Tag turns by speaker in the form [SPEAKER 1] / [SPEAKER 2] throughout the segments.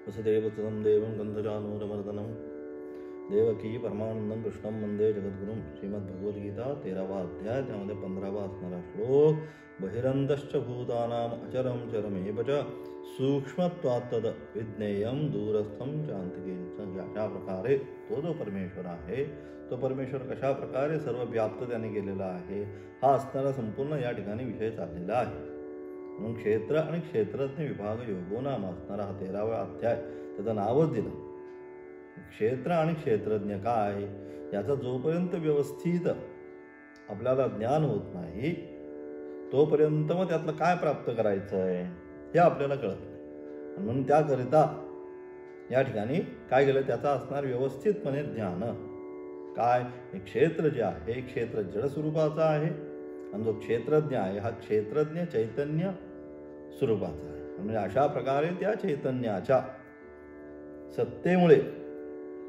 [SPEAKER 1] वसुदेवसुतं देवं गन्धर्वानूरमर्दनं देवकी परमानंदं कृष्णं वंदे जगद्गुरुं। श्रीमद्भगवद्गीता 13वा अध्याय, त्यामध्ये 15वा असणारा श्लोक, बहिरंतश्च भूतानाम अचरं चरमेव च सूक्ष्मत्वात् तद् विज्ञेयं दूरस्थं चान्तिके। अशा प्रकारे तो जो परमेश्वर आहे, तो परमेश्वर कशा प्रकारे सर्व व्याप्त त्याने केलेला आहे, हा असणारा संपूर्ण या ठिकाणी विषय चाललेला आहे. म्हणून क्षेत्र आणि क्षेत्रज्ञ विभाग योगो नाम असणारा हा 13वा अध्याय त्याचं नावच दिलं. क्षेत्र आणि क्षेत्रज्ञ काय, याचा जोपर्यंत व्यवस्थित आपल्याला ज्ञान होत नाही तोपर्यंत मग त्यातलं काय प्राप्त करायचं आहे हे आपल्याला कळत नाही. म्हणून त्याकरिता या ठिकाणी काय केलं, त्याचा असणार व्यवस्थितपणे ज्ञान. काय, हे क्षेत्र जे आहे क्षेत्र जड स्वरूपाचं आहे आणि जो क्षेत्रज्ञ आहे हा क्षेत्रज्ञ चैतन्य स्वरूपाचा आहे. म्हणजे अशा प्रकारे त्या चैतन्याच्या सत्तेमुळे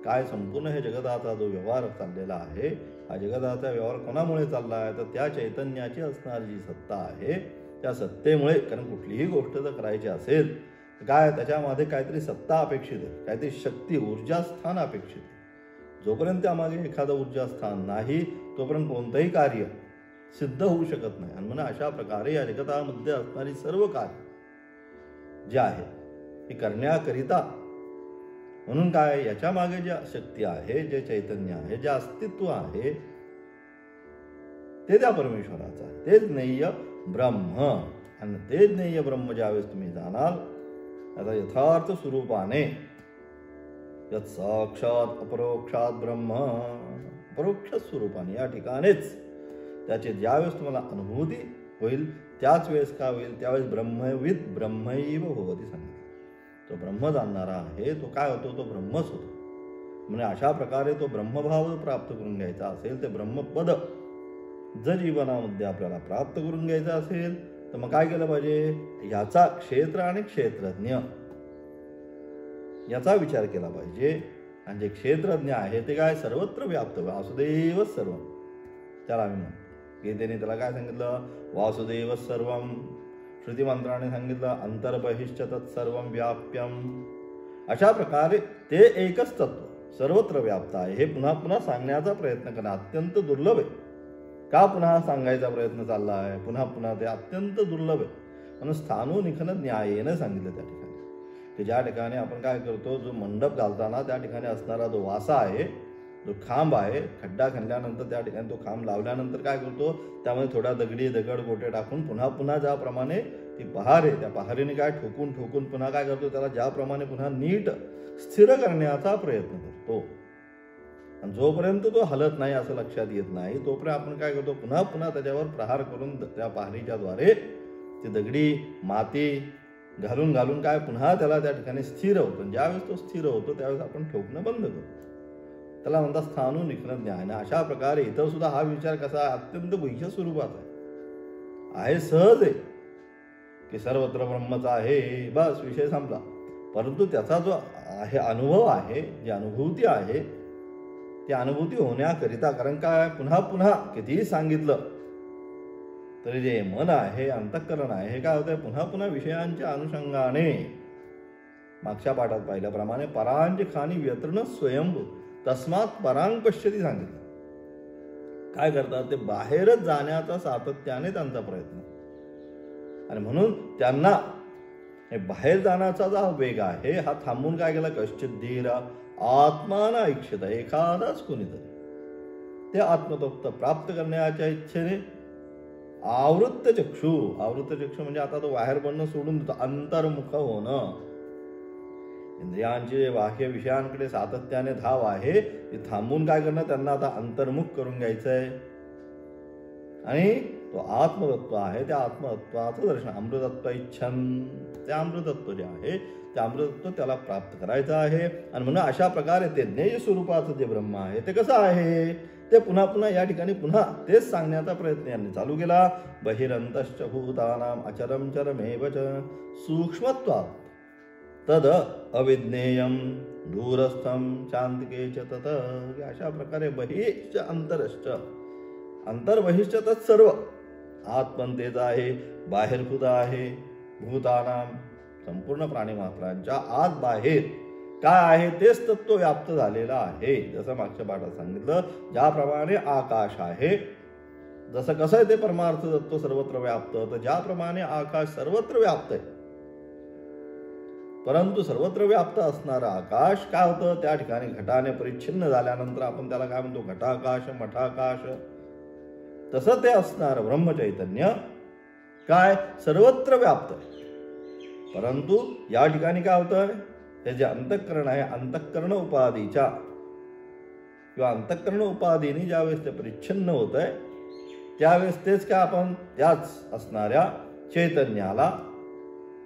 [SPEAKER 1] काय संपूर्ण हे जगताचा जो व्यवहार चाललेला आहे, हा जगताचा व्यवहार कोणामुळे चालला आहे, तर त्या चैतन्याची असणारी जी सत्ता आहे त्या सत्तेमुळे. कारण कुठलीही गोष्ट जर करायची असेल काय, त्याच्यामध्ये काहीतरी सत्ता अपेक्षित आहे, काहीतरी शक्ती ऊर्जास्थान अपेक्षित आहे. जोपर्यंत त्यामागे एखादं ऊर्जास्थान नाही तोपर्यंत कोणतंही कार्य सिद्ध होऊ शकत नाही. आणि म्हणून अशा प्रकारे या जगतामध्ये असणारी सर्व कार्य जे आहे हे करण्याकरिता म्हणून काय, याच्या मागे जे शक्ती आहे, जे चैतन्य आहे, जे अस्तित्व आहे ते त्या परमेश्वराचं आहे. तेच ज्ञेय ब्रह्म. आणि ते ज्ञेय ब्रह्म ज्यावेळेस तुम्ही जाणाल आता यथार्थ स्वरूपाने, यत् साक्षात अपरोक्षात ब्रह्म, अपरोक्ष स्वरूपाने या ठिकाणीच त्याचे ज्यावेळेस तुम्हाला अनुभूती होईल त्याच वेळेस काय होईल, त्यावेळेस ब्रह्मविद ब्रह्मैव भवती सांगितलं. तो ब्रह्म जाणणारा आहे तो काय होतो, तो ब्रह्मच होतो. म्हणजे अशा प्रकारे तो ब्रह्मभाव प्राप्त करून घ्यायचा असेल, ते ब्रह्मपद जर जीवनामध्ये आपल्याला प्राप्त करून घ्यायचं असेल तर मग काय केलं पाहिजे, याचा क्षेत्र आणि क्षेत्रज्ञ याचा विचार केला पाहिजे. आणि जे क्षेत्रज्ञ आहे ते काय, सर्वत्र व्याप्त वासुदेव सर्व, त्याला आम्ही म्हणतो. गीतेने त्याला काय सांगितलं, वासुदेव सर्वम. श्रुती मंत्राने सांगितलं अंतर्बहिश्च तत्सर्वं व्याप्यम. अशा प्रकारे ते एकच तत्व सर्वत्र व्याप्त आहे. हे पुन्हा पुन्हा सांगण्याचा प्रयत्न करणं अत्यंत दुर्लभ आहे. का पुन्हा सांगायचा प्रयत्न चालला आहे, पुन्हा पुन्हा ते अत्यंत दुर्लभ आहे. म्हणून स्थाणु निखन न्यायेनं सांगितलं त्या ठिकाणी, की ज्या ठिकाणी आपण काय करतो, जो मंडप घालताना त्या ठिकाणी असणारा जो वासा आहे, जो खांब आहे, खड्डा खणल्यानंतर त्या ठिकाणी तो खांब लावल्यानंतर काय करतो, त्यामध्ये थोडा दगड गोटे टाकून पुन्हा पुन्हा ज्याप्रमाणे ती पहार आहे त्या पहारीने काय ठोकून ठोकून पुन्हा काय करतो, त्याला ज्याप्रमाणे पुन्हा नीट स्थिर करण्याचा प्रयत्न करतो. आणि जोपर्यंत तो हलत नाही असं लक्षात येत नाही तोपर्यंत आपण काय करतो, पुन्हा पुन्हा त्याच्यावर प्रहार करून त्या पहारीच्या द्वारे ती दगडी माती घालून घालून काय पुन्हा त्याला त्या ठिकाणी स्थिर होतं. ज्यावेळेस तो स्थिर होतो त्यावेळेस आपण ठोकणं बंद करतो. त्याला म्हणतात स्थाणु निखन ज्ञान. अशा प्रकारे इथं सुद्धा हा विचार कसा आहे, अत्यंत गुह्य स्वरूपाचा आहे. सहज आहे की सर्वत्र ब्रह्मच आहे, बस विषय संपला. परंतु त्याचा जो आहे अनुभव आहे, जी अनुभूती आहे, ती अनुभूती होण्याकरिता, कारण काय पुन्हा पुन्हा कितीही सांगितलं तरी जे मन आहे, अंतःकरण आहे, हे काय होतं, पुन्हा पुन्हा विषयांच्या अनुषंगाने मागच्या पाठात पाहिल्याप्रमाणे परांच खानी व्यतृण स्वयंभू तस्मात परांग पश्यती सांगितलं. काय करतात, ते बाहेरच जाण्याचा सातत्याने त्यांचा प्रयत्न. आणि म्हणून त्यांना हे बाहेर जाण्याचा जो वेग आहे हा थांबून काय केला, कश्चित धीर आत्माना इच्छित, एखादाच कोणीतरी ते आत्मतत्व प्राप्त करण्याच्या इच्छेने आवृत्त चक्षु म्हणजे आता तो बाहेर पडणं सोडून देतो, अंतर्मुख होणं. इंद्रियांचे बाह्य विषयांकडे सातत्याने धाव आहे, ते थांबून काय करणं, त्यांना आता अंतर्मुख करून घ्यायचं आहे. आणि तो आत्मतत्व आहे, त्या आत्मतत्वाचं दर्शन, अमृतत्व इच्छन, ते अमृतत्व जे आहे ते अमृतत्व त्याला प्राप्त करायचं आहे. आणि म्हणून अशा प्रकारे ते ज्ञेय स्वरूपाचं जे ब्रह्म आहे ते कसं आहे, ते पुन्हा पुन्हा या ठिकाणी पुन्हा तेच सांगण्याचा प्रयत्न यांनी चालू केला. बहिरंतश्च भूतानाम अचरं चरमेव च सूक्ष्मत्वात् तद अविज्ञेयं दूरस्थं चान्तिके च तत. अशा प्रकारे बहिश्च अंतरश्च, अंतर्बहिश्च तत्सर्व आत्मन तेच आहे, बाहेरभूत आहे, भूतानाम संपूर्ण प्राणीमात्रांच्या आत बाहेर काय आहे तेच तत्व व्याप्त झालेलं आहे. जसं मागच्या पाठात सांगितलं, ज्याप्रमाणे आकाश आहे, जसं कसं आहे ते परमार्थ तत्व सर्वत्र व्याप्त, तर ज्याप्रमाणे आकाश सर्वत्र व्याप्त आहे, परंतु सर्वत्र व्याप्त असणारं आकाश काय होतं, त्या ठिकाणी घटाने परिच्छिन्न झाल्यानंतर आपण त्याला काय म्हणतो, घटाकाश, मठाकाश. तसं ते असणारं ब्रह्मचैतन्य काय सर्वत्र व्याप्त आहे. परंतु या ठिकाणी काय होतं, हे जे अंतःकरण आहे, अंतःकरण उपाधीच्या किंवा अंतःकरण उपाधीने ज्यावेळेस ते परिच्छिन्न होत आहे, त्यावेळेस तेच काय आपण त्याच असणाऱ्या चैतन्याला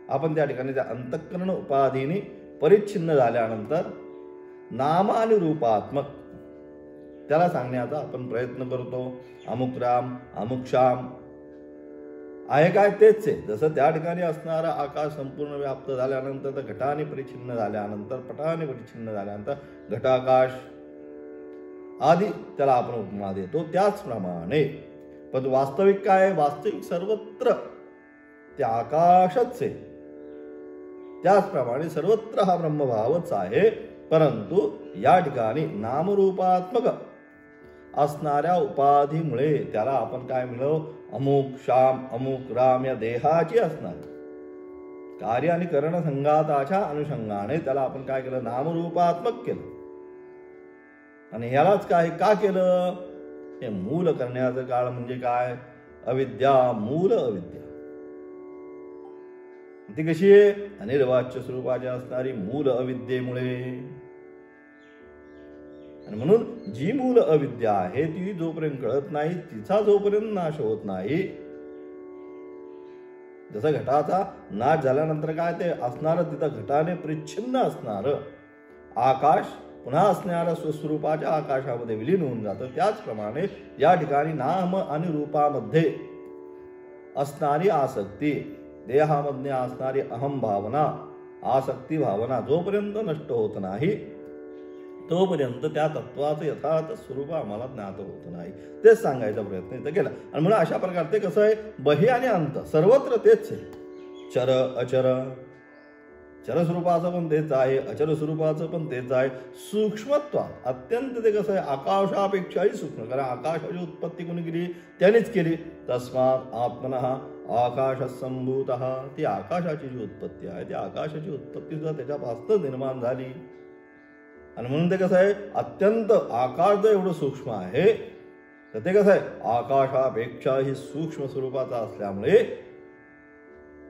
[SPEAKER 1] आपण त्या ठिकाणी त्या अंतःकरण उपाधीने परिच्छिन्न झाल्यानंतर नाम आणि रूपात्मक त्याला सांगण्याचा आपण प्रयत्न करतो. अमुक राम, अमुक श्याम आहे काय तेच आहे. जसं त्या ठिकाणी असणारा आकाश संपूर्ण व्याप्त झाल्यानंतर, तर घटाने परिच्छिन्न झाल्यानंतर, पटाने परिच्छिन्न झाल्यानंतर घटाकाश आदी त्याला आपण उपमा देतो. त्याचप्रमाणे पण वास्तविक काय, वास्तविक सर्वत्र ते आकाशच आहे. त्याचप्रमाणे सर्वत्र हा ब्रह्मभावच आहे. परंतु या ठिकाणी नामरूपात्मक असणाऱ्या उपाधीमुळे त्याला आपण काय म्हणलो, अमुक श्याम, अमुक राम या देहाची असणार कार्य आणि करण संघाताच्या अनुषंगाने त्याला आपण काय केलं, नामरूपात्मक केलं. आणि ह्यालाच काय का केलं, हे मूल करण्याचं काळ म्हणजे काय, अविद्या, मूल अविद्या. ती कशी आहे, अनिर्वाच्य स्वरूपाची असणारी मूल अविद्येमुळे. आणि म्हणून जी मूल अविद्या आहे ती जोपर्यंत कळत नाही, तिचा जोपर्यंत नाश होत नाही, जसं घटाचा नाश झाल्यानंतर काय ते असणारं तिथं घटाने परिच्छिन्न असणारं आकाश पुन्हा असणाऱ्या स्वस्वरूपाच्या आकाशामध्ये विलीन होऊन जातं. त्याचप्रमाणे या ठिकाणी नाम आणि रूपामध्ये असणारी आसक्ती, देहामध्ये असणारी अहम भावना, आसक्ती भावना जोपर्यंत नष्ट होत नाही, तोपर्यंत त्या तत्वाचं यथार्थ स्वरूप आम्हाला ज्ञात होत नाही. तेच सांगायचा प्रयत्न इथं केला. आणि म्हणून अशा प्रकारे ते कसं आहे, बही आणि अंत सर्वत्र तेच आहे. चर अचर, चर स्वरूपाचं पण तेच आहे, अचर स्वरूपाचं पण तेच आहे. सूक्ष्मत्वात अत्यंत ते कसं आहे, आकाशापेक्षाही सूक्ष्म. कारण आकाशाची उत्पत्ती कोणी केली, त्यानेच केली. तस्मात आत्मनः आकाश संभूत, ती आकाशाची जी उत्पत्ती आहे, ती आकाशाची उत्पत्ती सुद्धा त्याच्यापासून निर्माण झाली. आणि म्हणून ते कसं आहे, अत्यंत आकाश जर एवढं सूक्ष्म आहे, तर ते कसं आहे, आकाशापेक्षाही सूक्ष्म स्वरूपाचा असल्यामुळे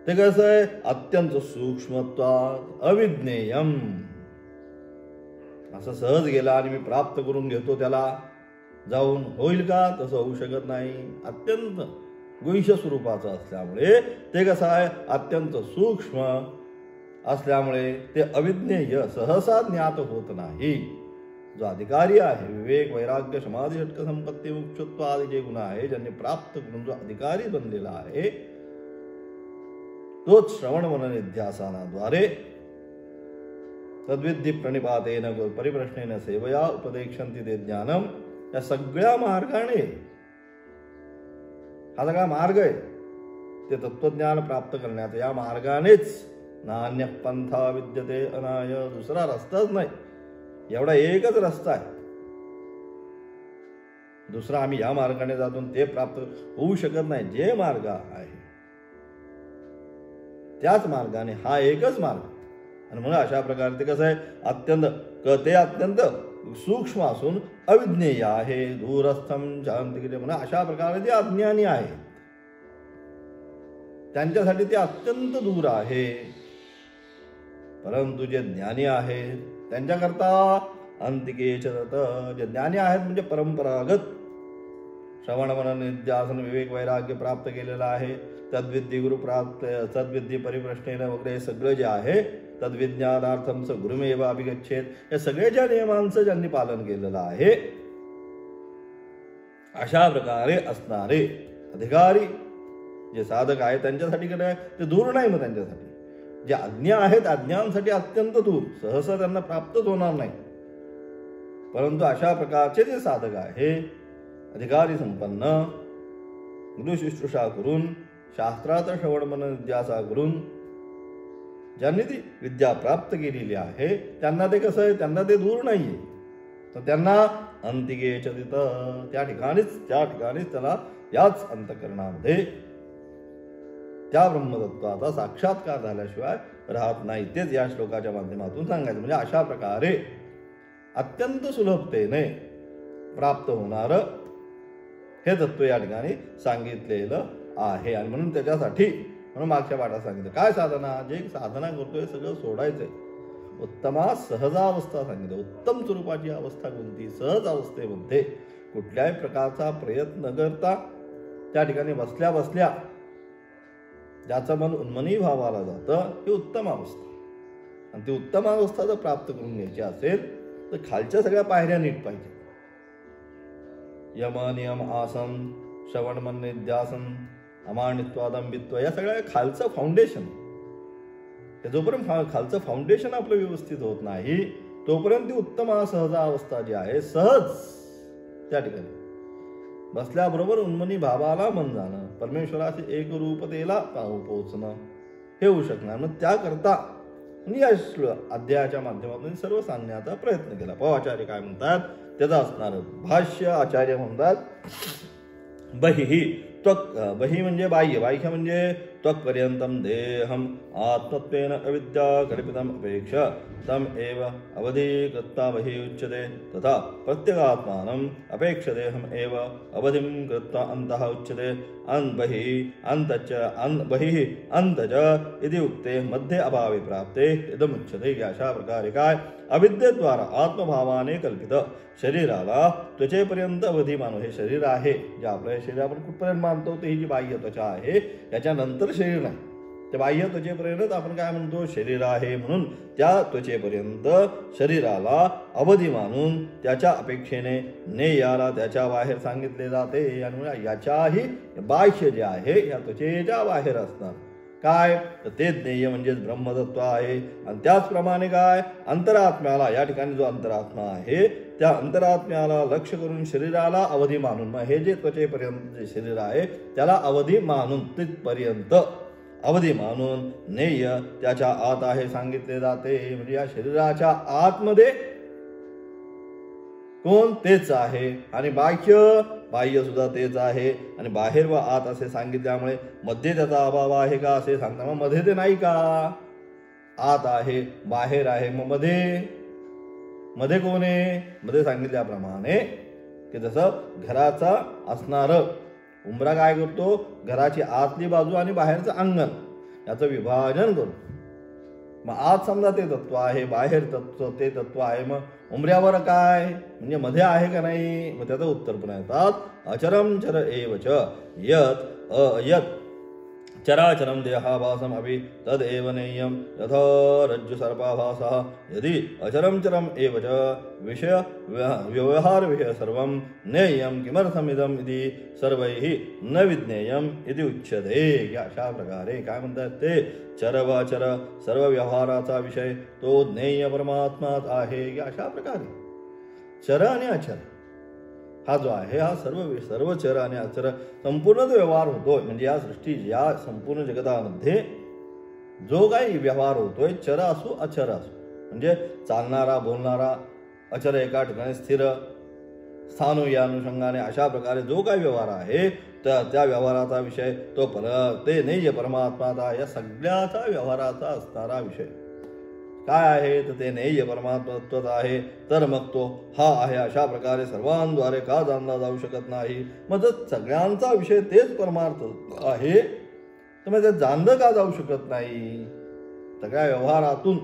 [SPEAKER 1] ते कसं आहे, अत्यंत सूक्ष्मत्वात अविज्ञेयम. असं सहज गेला आणि मी प्राप्त करून घेतो त्याला जाऊन, होईल का, तसं होऊ शकत नाही. अत्यंत गुह्य स्वरूपाचं असल्यामुळे ते कसं आहे, अत्यंत सूक्ष्म असल्यामुळे ते अविज्ञेय, सहसा ज्ञात होत नाही. जो अधिकारी आहे, विवेक, वैराग्य, समाधी, षटक संपत्ती, मुक्षत्व आदी जे गुण आहे, ज्यांनी प्राप्त करून जो अधिकारी बनलेला आहे, तोच श्रवण मनन निध्यासनाद्वारे तद्विद्धी प्रणिपातेन परिप्रश्नेन सेवया उपदेक्षन्ति ते ज्ञानम, या सगळ्या मार्गाने, हा सगळा मार्ग आहे ते तत्वज्ञान प्राप्त करण्याचा. या मार्गानेच नान्य पंथा विद्यते अनाय, दुसरा रस्ताच नाही. एवढा एकच रस्ता आहे, दुसरा आम्ही या मार्गाने जातून ते प्राप्त होऊ शकत नाही. जे मार्ग आहे त्याच मार्गाने, हा एकच मार्ग. आणि म्हणून अशा प्रकारे ते कसं आहे, अत्यंत सूक्ष्म असून अविज्ञेय आहे. दूरस्थम शांतिगिरी, म्हणून अशा प्रकारे जे अज्ञानी आहे त्यांच्यासाठी ते अत्यंत दूर आहे. परंतु जे ज्ञानी आहेत त्यांच्याकरता अंतिकेच, जे ज्ञानी आहेत म्हणजे परंपरागत श्रवण मनन निध्यासन विवेक वैराग्य प्राप्त केलेलं आहे, तद्विद्धी गुरु प्राप्त, तद्विद्धी परिप्रश्नेन वगैरे सगळं जे आहे, तद्विज्ञानार्थम स गुरुमेव अभिगच्छेत, या सगळ्याच्या नियमांचं ज्यांनी पालन केलेलं आहे, अशा प्रकारे असणारे अधिकारी जे साधक आहेत त्यांच्यासाठी काय ते दूर नाही. मग त्यांच्यासाठी जे अज्ञा आहेत, अज्ञांसाठी अत्यंत दूर, सहसा त्यांना प्राप्तच होणार नाही. परंतु अशा प्रकारचे जे साधक आहे, अधिकारी संपन्न, गुरु शुश्रूषा करून, शास्त्राचा श्रवण मनन निध्यासा करून ज्यांनी ती विद्या प्राप्त केलेली आहे त्यांना ते कसं आहे, त्यांना ते दूर नाही आहे, तर त्यांना अंतिकेच तिथं त्या ठिकाणीच त्याला याच अंतःकरणामध्ये त्या ब्रह्मतत्वाचा साक्षात्कार झाल्याशिवाय राहत नाही. तेच या श्लोकाच्या माध्यमातून सांगायचं. म्हणजे अशा प्रकारे अत्यंत सुलभतेने प्राप्त होणारं हे तत्व या ठिकाणी सांगितलेलं आहे. आणि म्हणून त्याच्यासाठी मागच्या पाठात सांगितलं काय साधना, जे साधना करतोय सगळं सोडायचंय. उत्तमा सहजावस्था सांगितलं. उत्तम स्वरूपाची अवस्था कोणती, सहज अवस्थेमध्ये कुठल्याही प्रकारचा प्रयत्न न करता त्या ठिकाणी बसल्या बसल्या ज्याचं मन उन्मनी भावाला जातं ही उत्तम अवस्था. आणि ती उत्तम अवस्था जर प्राप्त करून घ्यायची असेल तर खालच्या सगळ्या पायऱ्या नीट पाहिजे. यम नियम आसन श्रवण मन निध्यासन अमानित्वादंबित्व या सगळ्या खालचं फाउंडेशन. जोपर्यंत खालचं फाउंडेशन आपलं व्यवस्थित होत नाही तोपर्यंत ती उत्तम सहजा अवस्था जी आहे सहज त्या ठिकाणी बसल्याबरोबर उन्मनी भावाला मन जाणं, परमेश्वराची एक रूपतेला पोहोचणं हे होऊ शकणार. मग त्याकरता या अध्यायाच्या माध्यमातून सर्व सांगण्याचा प्रयत्न केला. आचार्य काय म्हणतात त्याचं असणार भाष्य. आचार्य म्हणतात बहिः त्वक्, बहि म्हणजे बाह्य, बाह्य म्हणजे त्वक्पर्यंतं देहम आत्मत्वेन अविद्या कल्पितम् अपेक्ष तम एव अवधीकृत्वा बहिः उच्यते तथा प्रत्यगात्मानम् अपेक्षदेहम् एव अवधिं कृत्वा अन्तः उच्यते. बहिः अन्तच इति उक्ते मध्ये अभावे प्राप्ते इदमुच्यते. अशा प्रकारे काय अविद्येद्वारा आत्मभावाने कल्पित शरीराला त्वचेपर्यंत अवधी मानव. हे शरीर आहे जे आपलं शरीर आपण कुठपर्यंत मानतो ते ही जी बाह्य त्वचा आहे त्याच्यानंतर शरीर नाही. त्या बाह्य त्वचेपर्यंत आपण काय म्हणतो शरीर आहे. म्हणून त्या त्वचेपर्यंत शरीराला अवधी मानून त्याच्या अपेक्षेने नेयाला त्याच्या बाहेर सांगितले जाते. आणि याच्याही बाह्य जे आहे या त्वचेच्या बाहेर असणार काय तर ते ज्ञेय म्हणजेच ब्रह्मतत्व आहे. आणि त्याचप्रमाणे काय अंतरात्म्याला या ठिकाणी जो अंतरात्मा आहे त्या अंतरात्म्याला लक्ष करून शरीराला अवधी मानून, मग हे जे त्वचेपर्यंत जे शरीर आहे त्याला अवधी मानून तिथपर्यंत अवधी मानून नेय त्याच्या आत आहे सांगितले जाते. म्हणजे या शरीराच्या आतमध्ये कोण तेच आहे आणि बाह्य सुद्धा तेच आहे. आणि बाहेर व आत असे सांगितल्यामुळे मध्ये त्याचा अभाव आहे का असे सांगता. मग मध्ये ते नाही का, आत आहे बाहेर आहे, मग मध्ये कोण आहे. मध्ये सांगितल्याप्रमाणे की जसं घराचा असणार उंबरा काय करतो, घराची आतली बाजू आणि बाहेरचं अंगण याचं विभाजन करतो. मग आत समजा ते तत्व आहे, बाहेर तत्व ते तत्व आहे, मग उंबऱ्यावर काय म्हणजे मध्ये आहे का नाही. मग त्याचं उत्तर पण येतात अचरम चर एवच यत चराचरम देहाभासम अभि तदेव नेयम यथा रज्जु सर्पाभासः यदि अचरम चरम एवच विषय व्यवहार विषय सर्वं नेयम किमर्थमिदम इति सर्वैः न विज्ञेयम इति उच्यते. अशा प्रकारे काय म्हणतात ते चर व अचर सर्व व्यवहाराचा विषय तो ज्ञेय परमात्माच आहे. अशा प्रकारे चर आणि अचर हा जो आहे हा सर्व चर आणि अचर संपूर्ण जो व्यवहार होतोय म्हणजे या सृष्टी या संपूर्ण जगतामध्ये जो काही व्यवहार होतोय चर असो अचर असो म्हणजे चालणारा बोलणारा अचर एका ठिकाणी स्थिर स्थानो या अनुषंगाने अशा प्रकारे जो काही व्यवहार आहे तर त्या व्यवहाराचा विषय तो ते नेय परमात्माचा या सगळ्याचा व्यवहाराचा असणारा विषय काय आहे तर ते नेय परमात्मत्वच आहे. तर मग तो हा आहे अशा प्रकारे सर्वांद्वारे का जाणला जाऊ शकत नाही. मग जर सगळ्यांचा विषय तेच परमार्थ आहे तर मग ते जाणलं का जाऊ शकत नाही. सगळ्या व्यवहारातून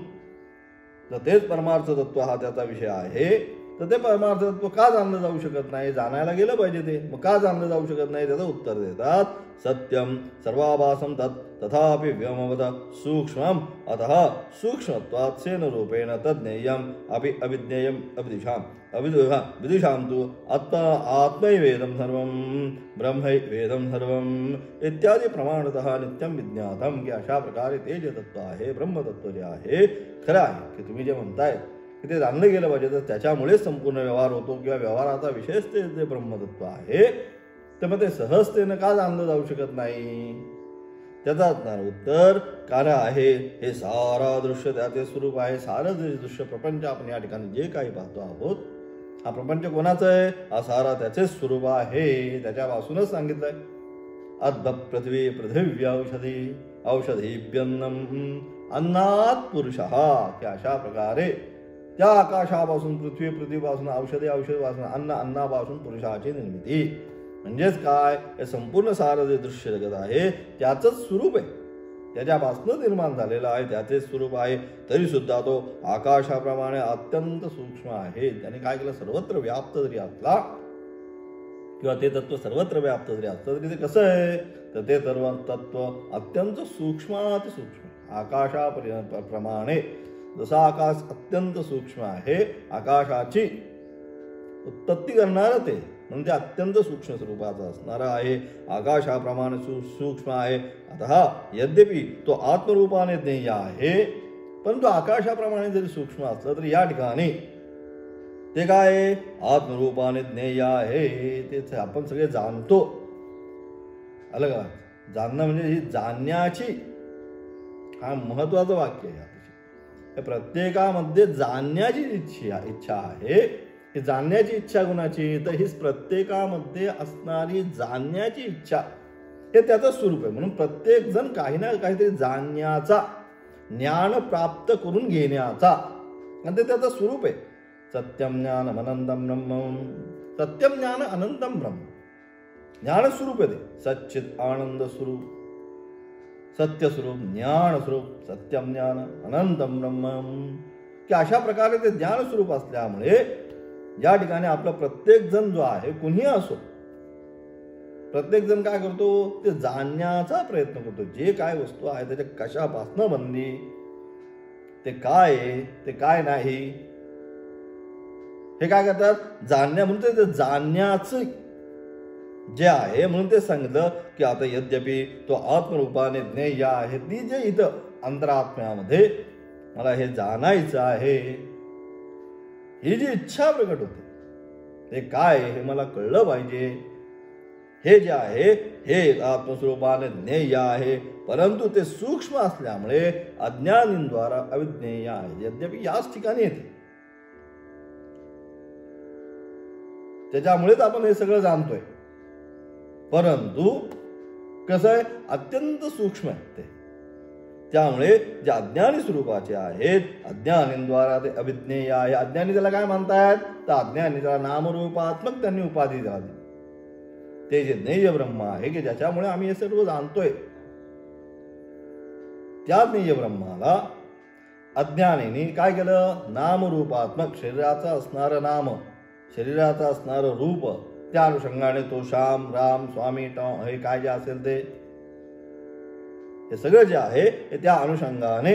[SPEAKER 1] जर तेच परमार्थ तत्व हा त्याचा विषय आहे तर ते परमार्थ तत्व का जाणलं जाऊ शकत नाही. जाणायला गेलं पाहिजे ते, मग का जाणलं जाऊ शकत नाही त्याचं उत्तर देतात सत्यम सर्वाभासम तथापि व्यमवद सूक्ष्मम अतः सूक्ष्मत्वात् सेन रूपेण तज्ज्ञेयम अपि अविज्ञेयम विदुषां तु आत्मैवेदं सर्वं ब्रह्मैवेदं सर्वं इत्यादी प्रमाणतः नित्यम विज्ञातम. की अशा प्रकारे ते जे तत्व आहे ब्रह्मतत्व जे आहे खरं आहे की तुम्ही जे म्हणताय की ते जाणलं गेलं पाहिजे तर त्याच्यामुळेच संपूर्ण व्यवहार होतो किंवा व्यवहाराचा विषयच ते जे ब्रह्मतत्व आहे तर मग ते सहजतेनं का जाणलं जाऊ शकत नाही. त्याचं असणारं उत्तर कारण आहे हे सारा दृश्य त्याचे स्वरूप आहे. सारं जे दृश्य प्रपंच आपण या ठिकाणी जे काही पाहतो आहोत, हा प्रपंच कोणाचा आहे? हा सारा त्याचेच स्वरूप आहे. त्याच्यापासूनच सांगितलंय अद्भ पृथ्वी पृथिवी औषधी औषधीभ्यन्नम अन्नात पुरुषः, की अशा प्रकारे त्या आकाशापासून पृथ्वीपासून औषधीपासून अन्नापासून पुरुषाची निर्मिती. म्हणजेच काय? हे संपूर्ण सारं जे दृश्य जगत आहे त्याचंच स्वरूप आहे, त्याच्यापासून निर्माण झालेलं आहे, त्याचेच स्वरूप आहे. तरी सुद्धा तो आकाशाप्रमाणे अत्यंत सूक्ष्म आहे. त्याने काय केलं? सर्वत्र व्याप्त जरी असला किंवा ते तत्व सर्वत्र व्याप्त जरी असलं तरी ते कसं आहे? तर ते सर्व तत्व अत्यंत सूक्ष्मातिसूक्ष्म आकाशाप्रमाणे. जसा आकाश अत्यंत सूक्ष्म आहे, आकाशाची उत्पत्ती करणारं ते म्हणून ते अत्यंत सूक्ष्म स्वरूपाचं असणारं आहे, आकाशाप्रमाणे सूक्ष्म आहे. आता यद्यपि तो आत्मरूपाने ज्ञेय आहे, परंतु आकाशाप्रमाणे जरी सूक्ष्म असलं तरी या ठिकाणी ते काय? आत्मरूपाने ज्ञेय आहे. ते आपण सगळे जाणतो. आलं का? जाणणं म्हणजे ही जाणण्याची, हा महत्वाचं वाक्य आहे. प्रत्येकामध्ये जाणण्याची इच्छा आहे. ही जाणण्याची इच्छा गुणाची, तर हीच प्रत्येकामध्ये असणारी जाणण्याची इच्छा हे त्याचं स्वरूप आहे. म्हणून प्रत्येक जण काही ना काहीतरी जाणण्याचा, ज्ञान प्राप्त करून घेण्याचा, आणि ते त्याचं स्वरूप आहे. सत्यम ज्ञानम अनंतम ब्रह्म. सत्यम ज्ञान अनंतम ब्रह्म, ज्ञान स्वरूप आहे ते. सच्चित आनंद स्वरूप, सत्य स्वरूप, ज्ञान स्वरूप, सत्यम ज्ञान अनंतम ब्रह्म, की अशा प्रकारे ते ज्ञान स्वरूप असल्यामुळे या ठिकाणी आपला प्रत्येक जण जो आहे, कुणीही असो, प्रत्येक जण काय करतो? ते जाणण्याचा प्रयत्न करतो. जे काय वस्तू आहे त्याच्या कशापासनं बनली, ते काय आहे, ते काय नाही, हे काय करतात? जाणण्या म्हणून ते जाणण्याचं जे आहे म्हणून ते सांगितलं की आता यद्यपि तो आत्मरूपाने ज्ञेय आहे, ती जे इथं अंतरात्म्यामध्ये मला हे जाणायचं आहे, ही जी इच्छा प्रकट होते, ते काय हे मला कळलं पाहिजे. हे जे आहे हे आत्मस्वरूपाने ज्ञेय आहे, परंतु ते सूक्ष्म असल्यामुळे अज्ञानींद्वारा अविज्ञेय आहे. यद्यपि याच ठिकाणी येते, त्याच्यामुळेच आपण हे सगळं जाणतोय, परंतु कसं आहे? अत्यंत सूक्ष्म आहे ते. त्यामुळे जे अज्ञानी स्वरूपाचे आहेत, अज्ञानींद्वारा ते अविज्ञेय आहे. अज्ञानी त्याला काय म्हणतात? तर अज्ञानी त्याला नामरूपात्मक त्यांनी उपाधी दिली. ते जे ज्ञेय ब्रह्म आहे की ज्याच्यामुळे आम्ही हे सर्व जाणतोय, त्या ज्ञेय ब्रह्माला अज्ञानीने काय केलं? नामरूपात्मक शरीराचं असणारं नाम, शरीराचं असणारं रूप, त्या अनुषंगाने तो श्याम, राम, स्वामी, हे काय जे असेल ते, हे सगळं जे आहे हे त्या अनुषंगाने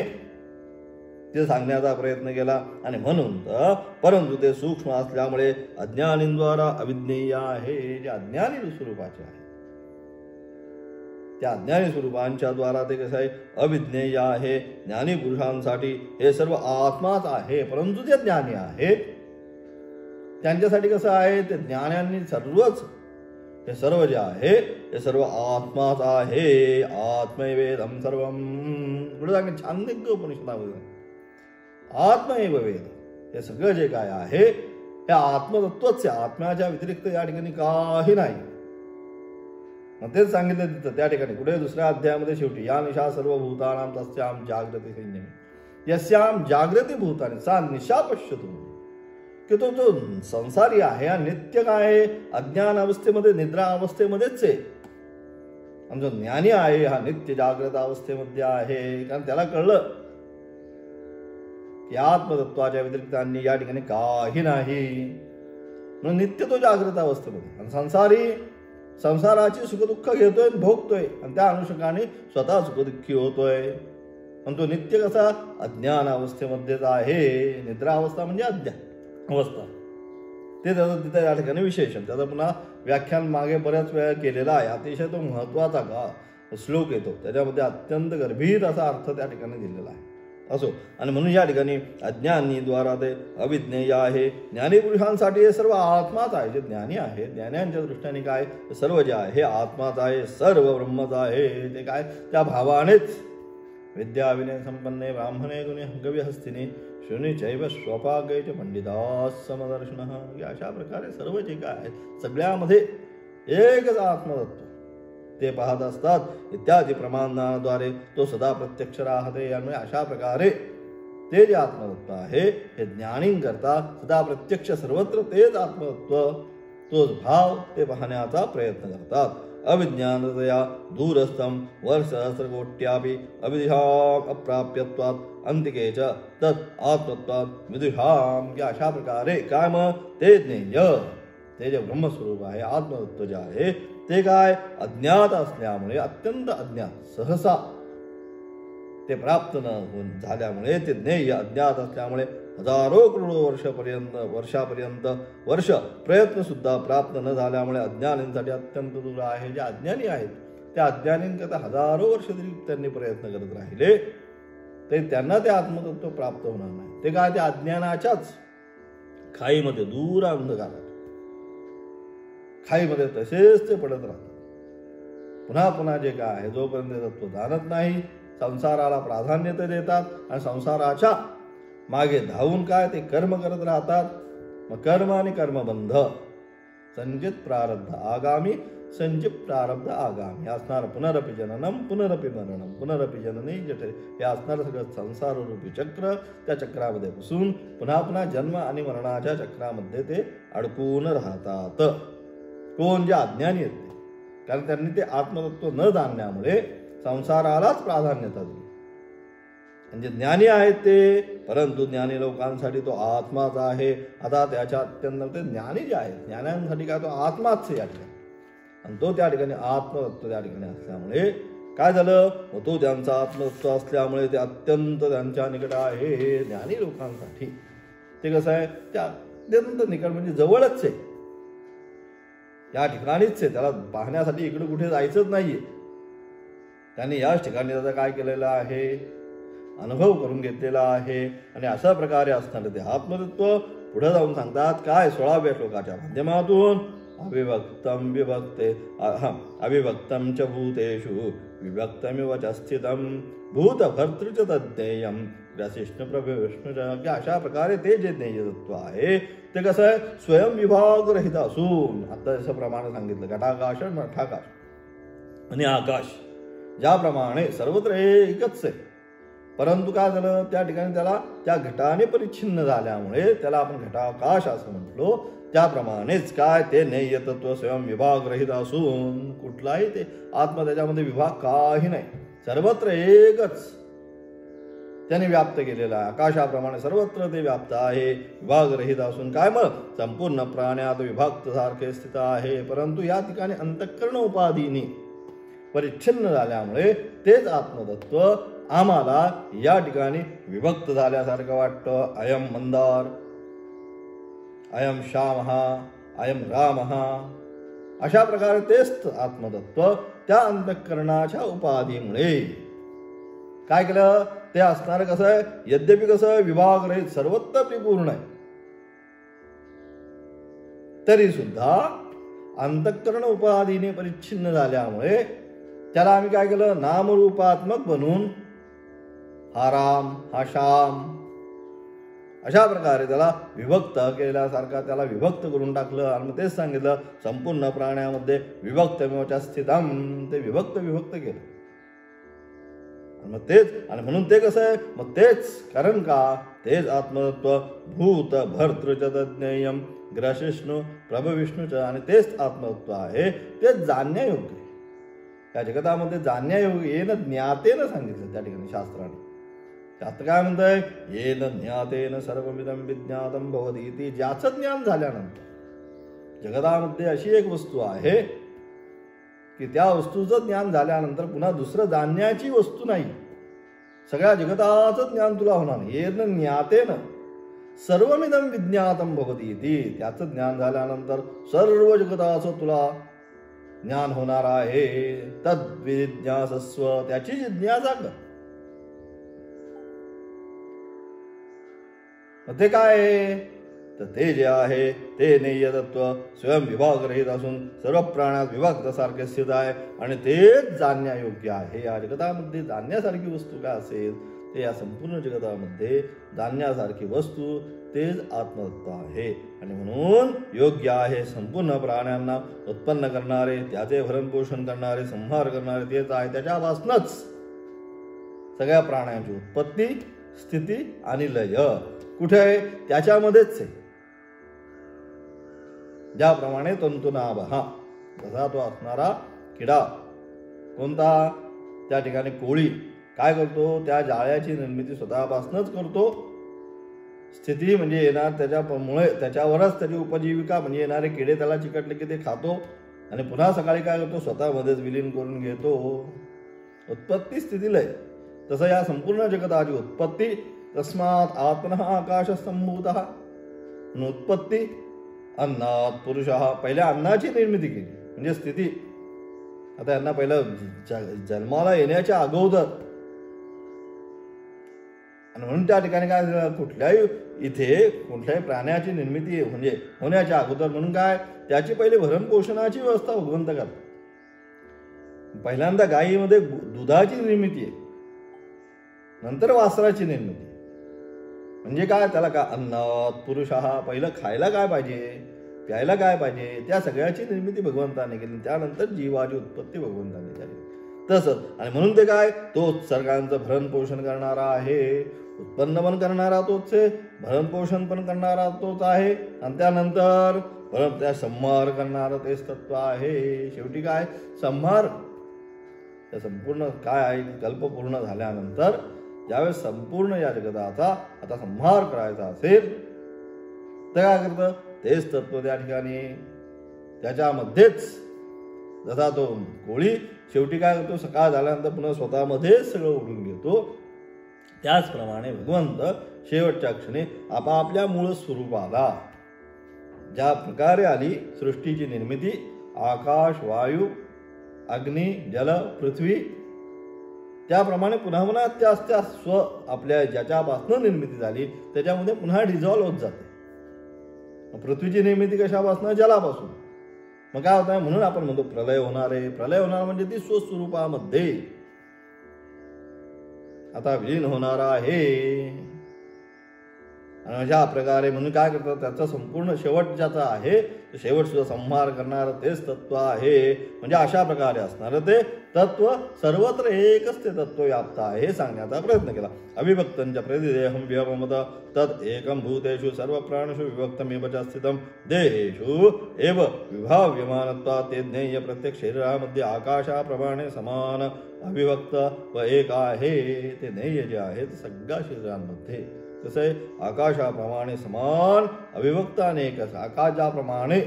[SPEAKER 1] ते सांगण्याचा प्रयत्न केला. आणि म्हणून तर परंतु ते सूक्ष्म असल्यामुळे अज्ञानींद्वारा अविज्ञेय आहे. जे अज्ञानी स्वरूपाचे आहे त्या अज्ञानी स्वरूपांच्या द्वारा ते कसं आहे? अविज्ञेय आहे. ज्ञानी पुरुषांसाठी हे सर्व आत्माच आहे, परंतु जे ज्ञानी आहेत त्यांच्यासाठी कसं आहे? ते ज्ञानांनी सर्वच हे सर्व जे आहे हे सर्व आत्माच आहे. आत्मैवेदम सर्वम. पुढे सांगितलं छांदोग्य उपनिषदामध्ये आत्मैव वेद, हे सगळं जे काय आहे हे आत्मतत्वच आहे. आत्म्याच्या व्यतिरिक्त या ठिकाणी काही नाही. मग तेच सांगितलं तिथं त्या ठिकाणी कुठे? दुसऱ्या अध्यायामध्ये शेवटी या निशा सर्व भूतानां तस्याम जागृती सैन्यम यस्याम जागृती भूतानि सा निशा पश्यतु. की तो जो संसारी आहे हा नित्य काय आहे? अज्ञान अवस्थेमध्ये, निद्रा अवस्थेमध्येच आहे. आणि जो ज्ञानी आहे हा नित्य जागृत अवस्थेमध्ये आहे. कारण त्याला कळलं की आत्मतत्वाच्या व्यतिरिक्त अन्य या ठिकाणी काही नाही, म्हणून नित्य तो जागृत अवस्थेमध्ये. आणि संसारी संसाराची सुखदुःख घेतोय, भोगतोय, आणि त्या अनुषंगाने स्वतः सुखदुःखी होतोय. पण तो नित्य कसा? अज्ञान अवस्थेमध्येच आहे. निद्रा अवस्था म्हणजे अज्ञान अवस्था. ते त्याचं तिथे या ठिकाणी विशेषण, त्याचं पुन्हा व्याख्यान मागे बऱ्याच वेळा केलेलं आहे. अतिशय तो महत्वाचा का श्लोक येतो, त्याच्यामध्ये अत्यंत गंभीर असा अर्थ त्या ठिकाणी दिलेला आहे. असो. आणि म्हणून या ठिकाणी अज्ञानी द्वारा ते अविज्ञेय आहे. ज्ञानी पुरुषांसाठी हे सर्व आत्माच आहे. जे ज्ञानी आहे ज्ञान्यांच्या दृष्टीने काय सर्व जे आहे हे आत्माच आहे, सर्व ब्रह्मच आहे. ते काय त्या भावानेच विद्या विनय संपन्ने ब्राह्मणे गुणे गव्यहस्तिने शून्य चैव स्वपागैच पंडितास समदर्शन. अशा प्रकारे सर्व जे काय आहे सगळ्यामध्ये एकच आत्मतत्व ते पाहत असतात इत्यादी प्रमाणाद्वारे तो सदा प्रत्यक्ष राहते. यामुळे अशा प्रकारे ते जे आत्मतत्व आहे हे ज्ञानी करता सदा प्रत्यक्ष सर्वत्र तेच आत्मतत्व तोच भाव ते पाहण्याचा प्रयत्न करतात. अविज्ञानतया दूरस्थम वर्षसहस्रकोट्यापि अविदिहाम अप्राप्यत्वात् अंतिके च तत् आत्मत्वात् विदुषाम. या अशा प्रकारे काय मग ते ज्ञेय ते जे ब्रह्मस्वरूप आहे आत्मतत्व जे आहे ते काय अज्ञात असल्यामुळे अत्यंत अज्ञात सहसा ते प्राप्त न झाल्यामुळे ते ज्ञेय अज्ञात असल्यामुळे हजारो करोडो वर्षापर्यंत वर्ष प्रयत्न सुद्धा प्राप्त न झाल्यामुळे अज्ञानींसाठी अत्यंत दूर आहे. जे अज्ञानी आहेत त्या अज्ञानींकरता हजारो वर्ष जरी त्यांनी प्रयत्न करत राहिले तरी त्यांना ते आत्मतत्व प्राप्त होणार नाही. ते काय त्या अज्ञानाच्याच खाईमध्ये दूर अंधकारात खाईमध्ये तसेच ते पडत राहतात. पुन्हा पुन्हा जे काय आहे जोपर्यंत तत्व जाणत नाही संसाराला प्राधान्य ते देतात आणि संसाराच्या मागे धावून काय ते कर्म करत राहतात. मग कर्म आणि कर्मबंध संचित प्रारब्ध आगामी संचित प्रारब्ध आगामी असणार पुनरपि जननम पुनरपि मरणम पुनरपि जननी जठे हे असणार सगळं संसाररूपी चक्र. त्या चक्रामध्ये बसून पुन्हा पुन्हा जन्म आणि मरणाच्या चक्रामध्ये ते अडकून राहतात. कोण जे अज्ञानी आहेत कारण त्यांनी ते आत्मतत्व न जाणण्यामुळे संसारालाच प्राधान्यता दिली. म्हणजे ज्ञानी आहेत ते परंतु ज्ञानी लोकांसाठी तो आत्माच आहे. आता त्याच्या अत्यंत ते ज्ञानी जे आहेत ज्ञानांसाठी काय तो आत्माच या ठिकाणी आणि तो त्या ठिकाणी आत्मतत्व त्या ठिकाणी असल्यामुळे काय झालं तो त्यांचा आत्मतत्व असल्यामुळे ते अत्यंत त्यांच्या निकट आहे. ज्ञानी लोकांसाठी ते कसं आहे त्या अत्यंत निकट म्हणजे जवळच आहे या ठिकाणीच आहे. त्याला पाहण्यासाठी इकडे कुठे जायचंच नाहीये. त्यांनी याच ठिकाणी त्याचा काय केलेला आहे अनुभव करून घेतलेला आहे. आणि अशा प्रकारे असणारे ते आत्मतत्व पुढे जाऊन सांगतात काय 16व्या श्लोकाच्या माध्यमातून अविभक्तम विभक्ते अविभक्तम च भूतेषु विभक्तमिव च स्थितम भूत भर्तृ च तज्ज्ञेयम ग्रसिष्णु प्रभु विष्णु. अशा प्रकारे ते जे ज्ञेय तत्व आहे ते कसं आहे स्वयं विभाग रहित असून आता जसं प्रमाणे सांगितलं घटाकाश मठाकाश आणि आकाश ज्याप्रमाणे सर्वत्र एकच आहे परंतु काय झालं त्या ठिकाणी त्याला त्या घटाने परिच्छिन्न झाल्यामुळे त्याला आपण घटाकाश असं म्हटलो. त्याप्रमाणेच काय ते ज्ञेय तत्व स्वयं विभाग रहित असून कुठलाही ते आत्मा त्याच्यामध्ये विभाग काही नाही सर्वत्र एकच त्याने व्याप्त केलेला आहे. आकाशाप्रमाणे सर्वत्र ते व्याप्त आहे विभाग रहित असून काय मग संपूर्ण प्राण्यात विभक्त सारखे स्थित आहे. परंतु या ठिकाणी अंतःकरण उपाधीने परिच्छिन्न झाल्यामुळे तेच आत्मतत्व आम्हाला या ठिकाणी विभक्त झाल्यासारखं वाटतं. अयम मंदार अयम श्याम अयम राम अशा प्रकारे तेच आत्मतत्व त्या अंतःकरणाच्या उपाधीमुळे काय केलं ते असणार कसं आहे यद्यपि कसं विभाग रहित सर्वत्र परिपूर्ण आहे तरी सुद्धा अंतःकरण उपाधीने परिच्छिन्न झाल्यामुळे त्याला आम्ही काय केलं नामरूपात्मक बनवून हा राम हा श्याम अशा प्रकारे त्याला विभक्त केल्यासारखा त्याला विभक्त करून टाकलं. आणि मग तेच सांगितलं संपूर्ण प्राण्यामध्ये विभक्त स्थितम ते विभक्त केलं. मग तेच आणि म्हणून ते कसं आहे मग तेच कारण का तेच आत्मतत्व भूत भर्तृ तज्ज्ञेयम ग्रसिष्णु प्रभु विष्णूच आणि तेच आत्मतत्व आहे तेच जाणण्यायोग्य त्या जगतामध्ये जाणण्यायोग्य येन ज्ञातेनं सांगितलं त्या ठिकाणी शास्त्राने. शास्त्र काय म्हणतंय येन ज्ञातेन सर्वमिदं विज्ञातं भवति इति. ज्याचं ज्ञान झाल्यानंतर जगतामध्ये अशी एक वस्तू आहे की त्या वस्तूचं ज्ञान झाल्यानंतर पुन्हा दुसरं जाणण्याची वस्तू नाही. सगळ्या जगताचं ज्ञान तुला होणार नाही. येन ज्ञातेन सर्वमिदं विज्ञातं भवति इति. त्याचं ज्ञान झाल्यानंतर सर्व जगताचं तुला ज्ञान होणार आहे. तद्विजिज्ञासस्व त्याची जिज्ञासा कर. मग ते काय आहे तर ते जे आहे ते नेय तत्व स्वयं विभागरहित असून सर्व प्राण्यात विभक्त सारखे स्थित आहे आणि तेच जाणण्यायोग्य आहे. या जगतामध्ये जाणण्यासारखी वस्तू काय असेल ते या संपूर्ण जगतामध्ये जाणण्यासारखी वस्तू तेच आत्मतत्व आहे. आणि म्हणून योग्य आहे संपूर्ण प्राण्यांना उत्पन्न करणारे, त्याचे भरणपोषण करणारे, संहार करणारे तेच आहे. त्याच्यापासूनच सगळ्या प्राण्यांची उत्पत्ती, स्थिती आणि लय कुठे आहे त्याच्यामध्येच आहे. ज्याप्रमाणे तंतुनाभः जसा तो असणारा किडा कोणता त्या ठिकाणी कोळी काय करतो त्या जाळ्याची निर्मिती स्वतःपासूनच करतो. स्थिती म्हणजे येणार त्याच्यामुळे त्याच्यावरच त्याची उपजीविका म्हणजे येणारे किडे त्याला चिकटले की ते खातो आणि पुन्हा सकाळी काय करतो स्वतःमध्येच विलीन करून घेतो. उत्पत्ती स्थिती लय तसं या संपूर्ण जगताची उत्पत्ती तस्मात् आत्मनः आकाशस्तंभूतः. उत्पत्ती अन्नात पुरुषः पहिल्या अन्नाची निर्मिती केली म्हणजे स्थिती. आता यांना पहिलं जन्माला येण्याच्या अगोदर आणि म्हणून त्या ठिकाणी काय कुठल्याही कुठल्याही प्राण्याची निर्मिती म्हणजे होण्याच्या अगोदर म्हणून काय त्याची पहिले भरणपोषणाची व्यवस्था भगवंत करतात. पहिल्यांदा गायीमध्ये दुधाची निर्मिती आहे, नंतर वासराची निर्मिती. म्हणजे काय त्याला काय अन्नात पुरुषः पहिलं खायला काय पाहिजे, प्यायला काय पाहिजे त्या सगळ्याची निर्मिती भगवंताने केली. त्यानंतर जीवाची उत्पत्ती भगवंताने झाली. तसंच आणि म्हणून ते काय तोच सर्गांचं भरण पोषण करणारा आहे, उत्पन्न पण करणारा तोच आहे, भरण पोषण पण करणारा तोच आहे आणि त्यानंतर परत त्या संहार करणारं तेच तत्व आहे. शेवटी काय संहार त्या संपूर्ण काय आहे कल्प पूर्ण झाल्यानंतर ज्यावेळेस संपूर्ण या जगताचा आता संहार करायचा असेल तर काय करतं तेच तत्व त्या ठिकाणी त्याच्यामध्येच जसा तो कोळी शेवटी काय करतो सकाळ झाल्यानंतर पुन्हा स्वतःमध्येच सगळं ओढून घेतो. त्याचप्रमाणे भगवंत शेवटच्या क्षणी आपापल्या मूळ स्वरूपाला ज्या प्रकारे आली सृष्टीची निर्मिती आकाश वायू अग्नी जल पृथ्वी त्याप्रमाणे पुन्हा पुन्हा त्या स्व आपल्या ज्याच्यापासून निर्मिती झाली त्याच्यामध्ये पुन्हा डिझॉल्व होत जाते. पृथ्वीची निर्मिती कशापासून जलापासून. मग काय होत आहे म्हणून आपण म्हणतो प्रलय होणार आहे. प्रलय होणार म्हणजे ती स्वस्वरूपामध्ये आता विलीन होणार आहे. आणि अशा प्रकारे म्हणून काय करतात त्याचा संपूर्ण शेवट ज्याचा आहे शेवट सुद्धा संहार करणारं तेच तत्व आहे. म्हणजे अशा प्रकारे असणारं ते तत्व सर्वत्र एकच ते तत्व व्याप्त आहे हे सांगण्याचा प्रयत्न केला. अविभक्तंच प्रतिदेहं व्यवमत तद एकं भूतेषु सर्व प्राणेषु विभक्तमेव च स्थितं देहेषु एव विभाव्यमानत्वात् ते ज्ञेय प्रत्येक शरीरामध्ये आकाशाप्रमाणे समान अविभक्त व एक आहे. ते ज्ञेय जे आहे ते सगळ्या शरीरांमध्ये कसं आहे आकाशाप्रमाणे समान अविभक्त आणि एकच. आकाश ज्याप्रमाणे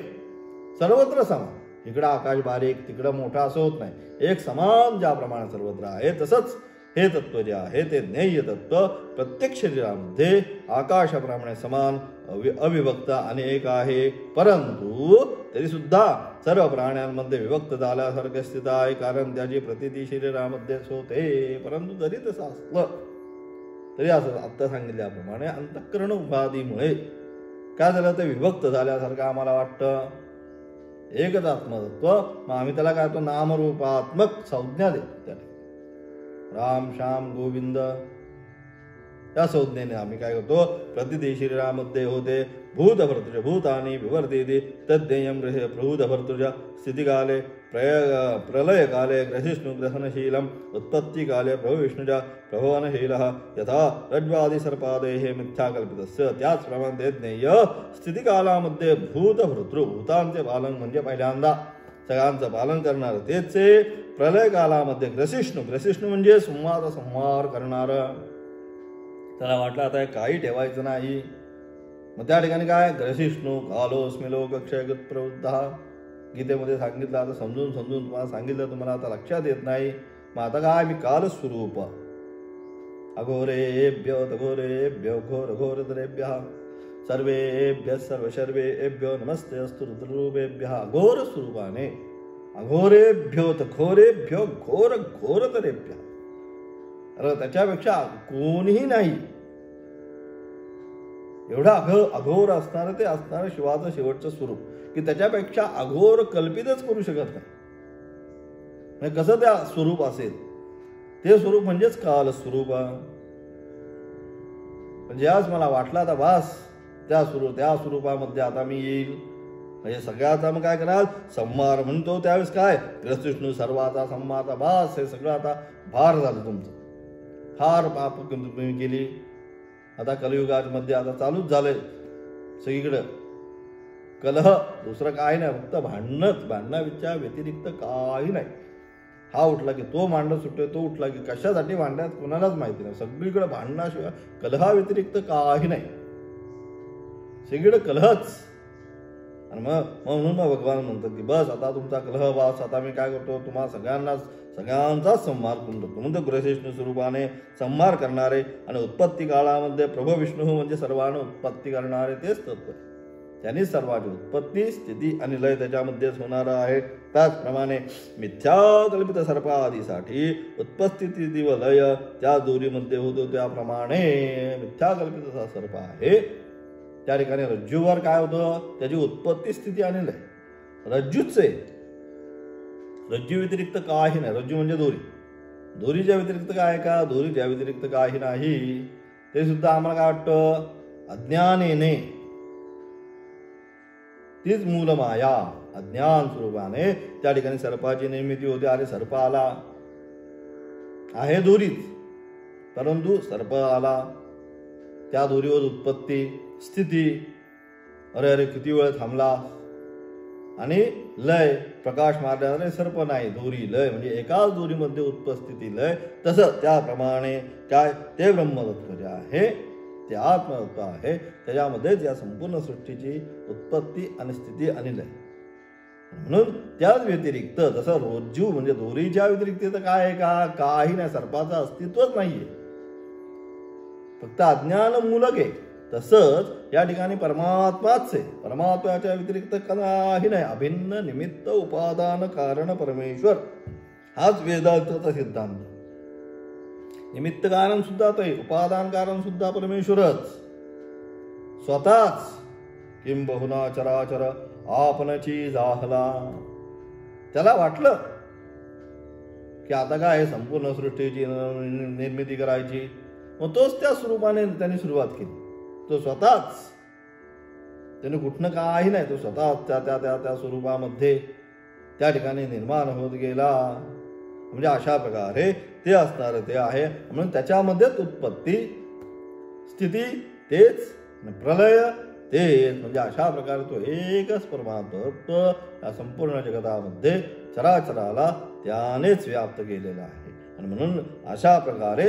[SPEAKER 1] सर्वत्र समान इकडं आकाश बारीक तिकडं मोठा असं होत नाही, एक समान ज्याप्रमाणे सर्वत्र आहे तसंच हे तत्व जे आहे ते ज्ञेय तत्व प्रत्येक शरीरामध्ये आकाशाप्रमाणे समान अविभक्त आणि एक आहे. परंतु तरी सुद्धा सर्व प्राण्यांमध्ये विभक्त झाल्यासारखे स्थित आहे कारण त्याची प्रतीती शरीरामध्येच होते. परंतु जरी तसं असलं तरी असं आत्ता सांगितल्याप्रमाणे अंतःकरण उपाधीमुळे काय झालं ते विभक्त झाल्यासारखं आम्हाला वाटतं. एकच आत्मतत्व मग आम्ही त्याला काय तो नामरूपात्मक संज्ञा देतो. त्याला राम श्याम गोविंद या संज्ञेने आम्ही काय करतो प्रतीती शरीरामध्ये होते. भूतभर्तृज भूतानि विवर्तेति तद्ध्येयं गृहे प्रभूतभर्तृज स्थितिकाले प्रलयकाले ग्रहिष्णुग्रहणशीलम् उत्पत्तिकाले प्रभुविष्णुज प्रभवनशीलः यथा रज्ज्वादिसर्पादेः मिथ्याकल्पितस्य. त्याचप्रमाणे ते ज्ञेय स्थितिकालामध्ये भूतभर्तृ भूतांचे पालन म्हणजे पहिल्यांदा सगळ्यांचं पालन करणारं तेच. प्रलय कालामध्ये ग्रसिष्णू म्हणजे संहार करणारं. त्याला वाटलं आता काही ठेवायचं नाही मग त्या ठिकाणी काय ग्रसिष्णू कालोस्मि लोकक्षयगत प्रवृत्तः गीतेमध्ये सांगितलं. आता समजून तुम्हाला सांगितलं तुम्हाला आता लक्षात येत नाही. मग आता काय मी कालस्वरूप अघोरेभ्यो तघोरेभ्यो घोरघोरतरेभ्यः सर्वेभ्यः सर्वशर्वेभ्यो नमस्ते अस्तु रुद्ररूपेभ्यः. अघोर स्वरूपाने अघोरेभ्यो तघोरेभ्यो घोरघोरतरेभ्यः. अरे त्याच्यापेक्षा कोणीही नाही एवढा अघोर असणारं ते असणारं शिवाचं शेवटचं स्वरूप की त्याच्यापेक्षा अघोर कल्पितच करू शकत नाही. म्हणजे कसं त्या स्वरूप असेल, ते स्वरूप म्हणजेच काल स्वरूप. म्हणजे आज मला वाटलं आता वास त्या स्वरूपामध्ये आता मी येईल, म्हणजे सगळ्याचा मग काय कराल, संहार म्हणतो त्यावेळेस काय ग्रसविष्णू सर्वाचा संहाराचा भास, हे सगळं आता भार झालं तुमचं. फार पाप तुम्ही केली. आता कलियुगामध्ये आता चालूच झालंय सगळीकडं कलह, दुसरं काय नाही, फक्त भांडणच. भांडणाच्या व्यतिरिक्त काही नाही. हा उठला की तो भांडण सुटतोय, तो उठला की कशासाठी भांडण्यात कोणालाच माहिती नाही. सगळीकडे भांडणाशिवाय कलहा व्यतिरिक्त काही नाही, सगळीकडे कलहच. आणि म्हणून भगवान म्हणतात की बस आता तुमचा कलह वास, आता मी काय करतो, तुम्हा सगळ्यांचाच संहार करून टाकतो. म्हणजे ग्रसविष्णू स्वरूपाने संहार करणारे आणि उत्पत्ती काळामध्ये प्रभू विष्णू म्हणजे सर्वांना उत्पत्ती करणारे तेच तत्व. त्यांनीच सर्वांची उत्पत्ती स्थिती आणि लय त्याच्यामध्येच होणार आहे. त्याचप्रमाणे मिथ्याकल्पित सर्पादीसाठी उत्पत्ती स्थिती व लय त्या दोरीमध्ये होतो. त्याप्रमाणे मिथ्याकल्पित सर्प आहे त्या ठिकाणी रज्जूवर काय होतं, त्याची उत्पत्ती स्थिती आणि लय रज्जूच आहे. रज्जू व्यतिरिक्त काही नाही. रज्जू म्हणजे दोरी, दोरीच्या व्यतिरिक्त काय का, दोरीच्या व्यतिरिक्त काही नाही. ते सुद्धा आम्हाला काय वाटतं, अज्ञानेने तीच मूल माया अज्ञान स्वरूपाने त्या ठिकाणी सर्पाची निर्मिती होते. अरे सर्प आला आहे दोरीच, परंतु सर्प आला त्या दोरीवर उत्पत्ती स्थिती, अरे अरे किती वेळ थांबला, आणि लय प्रकाश मारल्याने सर्प नाही, दोरी लय, म्हणजे एकाच दोरीमध्ये उत्पत्ती लय. तसं त्याप्रमाणे काय ते ब्रह्मतत्व जे आहे ते आत्मतत्व आहे, त्याच्यामध्येच या संपूर्ण सृष्टीची उत्पत्ती आणि स्थिती आणि लय. म्हणून त्याच व्यतिरिक्त जसं रज्जू म्हणजे दोरीच्या व्यतिरिक्त तर काय आहे का, काही नाही, सर्पाचं अस्तित्वच नाहीये, फक्त अज्ञान मूलक आहे. तसंच या ठिकाणी परमात्माच आहे, परमात्म्याच्या व्यतिरिक्त काही नाही. अभिन्न निमित्त उपादान कारण परमेश्वर, हाच वेदांतचा सिद्धांत. निमित्त कारण सुद्धा ते, उपादान कारण सुद्धा परमेश्वरच स्वतःच. किंबहुना चराचर आपणची जाहला, त्याला वाटलं की आता काय संपूर्ण सृष्टीची निर्मिती करायची, मग तोच त्या स्वरूपाने त्यांनी सुरुवात केली. तो स्वतःच, त्याने कुठनं काही नाही, तो स्वतः त्या त्या त्या त्या स्वरूपामध्ये त्या ठिकाणी निर्माण होत गेला. म्हणजे अशा प्रकारे ते असणार ते आहे. म्हणून त्याच्यामध्येच उत्पत्ती स्थिती तेच, प्रलय तेच. म्हणजे अशा प्रकारे तो एकच परमात्मत्व या संपूर्ण जगतामध्ये चराचराला त्यानेच व्याप्त केलेला आहे. आणि म्हणून अशा प्रकारे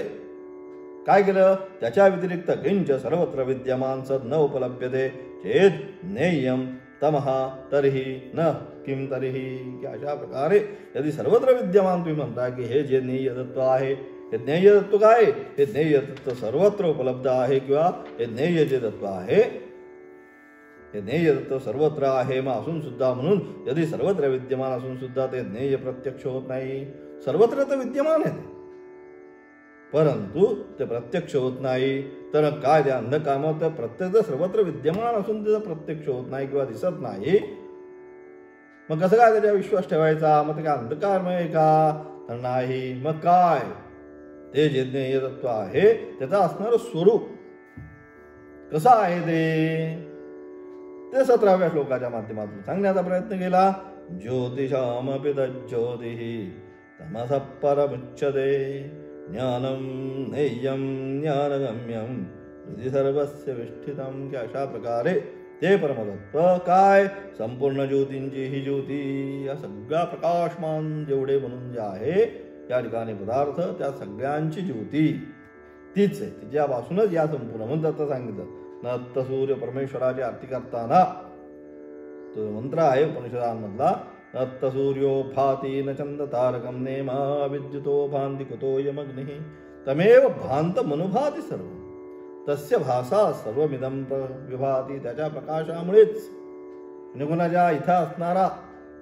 [SPEAKER 1] काय केलं, त्याच्या व्यतिरिक्त किंच सर्वत्र विद्यमान सद न उपलभ्यते चेत नेयम तमहा तरीही न किम तरीही. की अशा प्रकारे यदि सर्वत्र विद्यमान तुम्ही म्हणता की हे जे ज्ञेय तत्व आहे, हे ज्ञेय तत्व काय, हे ज्ञेय तत्व सर्वत्र उपलब्ध आहे, किंवा हे ज्ञेय जे तत्व आहे हे ज्ञेय तत्व सर्वत्र आहे. मग असून सुद्धा, म्हणून यदि सर्वत्र विद्यमान असून सुद्धा ते ज्ञेय प्रत्यक्ष होत नाही. सर्वत्र तर विद्यमान आहे परंतु ते प्रत्यक्ष होत नाही. तर काय त्या अंधकारात प्रत्यक्ष सर्वत्र विद्यमान असून त्याचा प्रत्यक्ष होत नाही किंवा दिसत नाही, मग कसं काय त्याच्या विश्वास ठेवायचा? मग ते काय अंधकारमय का? तर नाही. मग काय ते जे ज्ञेय तत्व आहे त्याचा असणारं स्वरूप कसं आहे ते 17व्या श्लोकाच्या माध्यमातून सांगण्याचा प्रयत्न केला. ज्योतिषामपि तज्ज्योतिः तमसः परमुच्यते ज्ञानम नेय्यम ज्ञानगम्यम हृदि सर्वस्य विष्ठितम. की अशा प्रकारे ते परमतत्व काय, संपूर्ण ज्योतींची ही ज्योती, या सगळ्या प्रकाशमान जेवढे म्हणून जे आहे या ठिकाणी पदार्थ, त्या सगळ्यांची ज्योती तीच आहे. तिच्यापासूनच या संपूर्ण म्हणतात सांगितलं. नत्त सूर्य परमेश्वराची आरती करताना तो मंत्र आहे उपनिषदांमधला, नत्त सूर्यो भाती न चंद तारकम नेमा विद्युतो भांति कुतोयमग्निः तमेव भांत मनुभाती सर्व तस्य भासा सर्वमिदं विभाती. त्याच्या प्रकाशामुळेच निगुणाच्या इथं असणारा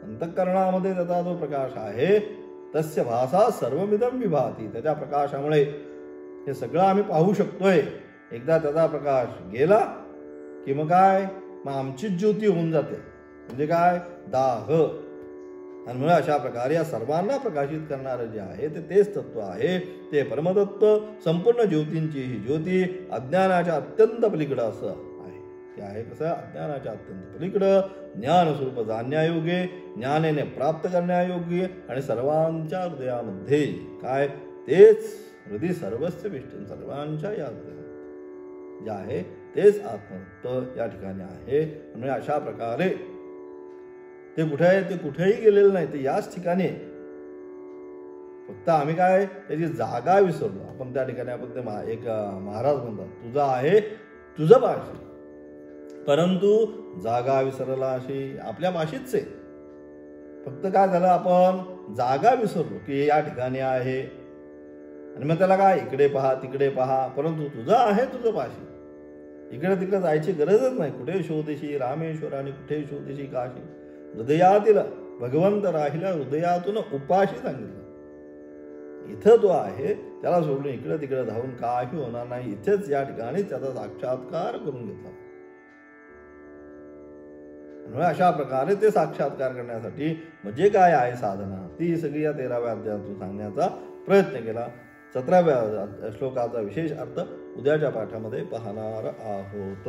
[SPEAKER 1] अंतःकरणामध्ये त्याचा जो प्रकाश आहे, तस्य भासा सर्वमिदं विभाती, त्याच्या प्रकाशामुळे हे सगळं आम्ही पाहू शकतोय. एकदा त्याचा प्रकाश गेला की मग काय, मग आमचीच ज्योती होऊन जाते. म्हणजे काय, दाह. आणि म्हणून अशा प्रकारे या सर्वांना प्रकाशित करणारं जे आहे तेच तत्व आहे, ते परमतत्व. संपूर्ण ज्योतींची ही ज्योती अज्ञानाच्या अत्यंत पलीकडं असं आहे. ते आहे कसं, अज्ञानाच्या अत्यंत पलीकडं, ज्ञानस्वरूप जाणण्यायोग्य, ज्ञानेने प्राप्त करण्यायोग्य, आणि सर्वांच्या हृदयामध्ये काय, तेच हृदय सर्वस्व विष्णू, सर्वांच्या या हृदयात जे आहे तेच आत्मतत्व या ठिकाणी आहे. म्हणजे अशा प्रकारे ते कुठे आहे, ते कुठेही गेलेलं नाही, ते याच ठिकाणी. फक्त आम्ही काय त्याची जागा विसरलो. आपण त्या ठिकाणी आपण ते एक महाराज म्हणतात, तुझं आहे तुझं पाशी, परंतु जागा विसरला अशी आपल्या पाशीच आहे. फक्त काय झालं, आपण जागा विसरलो की या ठिकाणी आहे, आणि मग त्याला काय इकडे पहा तिकडे पहा, परंतु तुझं आहे तुझं पाशी. इकडे तिकडे जायची गरजच नाही. कुठे शोधशी रामेश्वर आणि कुठे शोधशी काशी, हृदयातील भगवंत राहिला हृदयातून उपाशी सांगितलं. इथं तो आहे, त्याला सोडून इकडे तिकडे धावून काही होणार नाही. इथेच या ठिकाणी त्याचा साक्षात्कार करून घेतला. म्हणून अशा प्रकारे ते साक्षात्कार करण्यासाठी म्हणजे काय आहे साधना, ती सगळी या 13व्या अध्यायातून सांगण्याचा प्रयत्न केला. 17व्या श्लोकाचा विशेष अर्थ उद्याच्या पाठामध्ये पाहणार आहोत.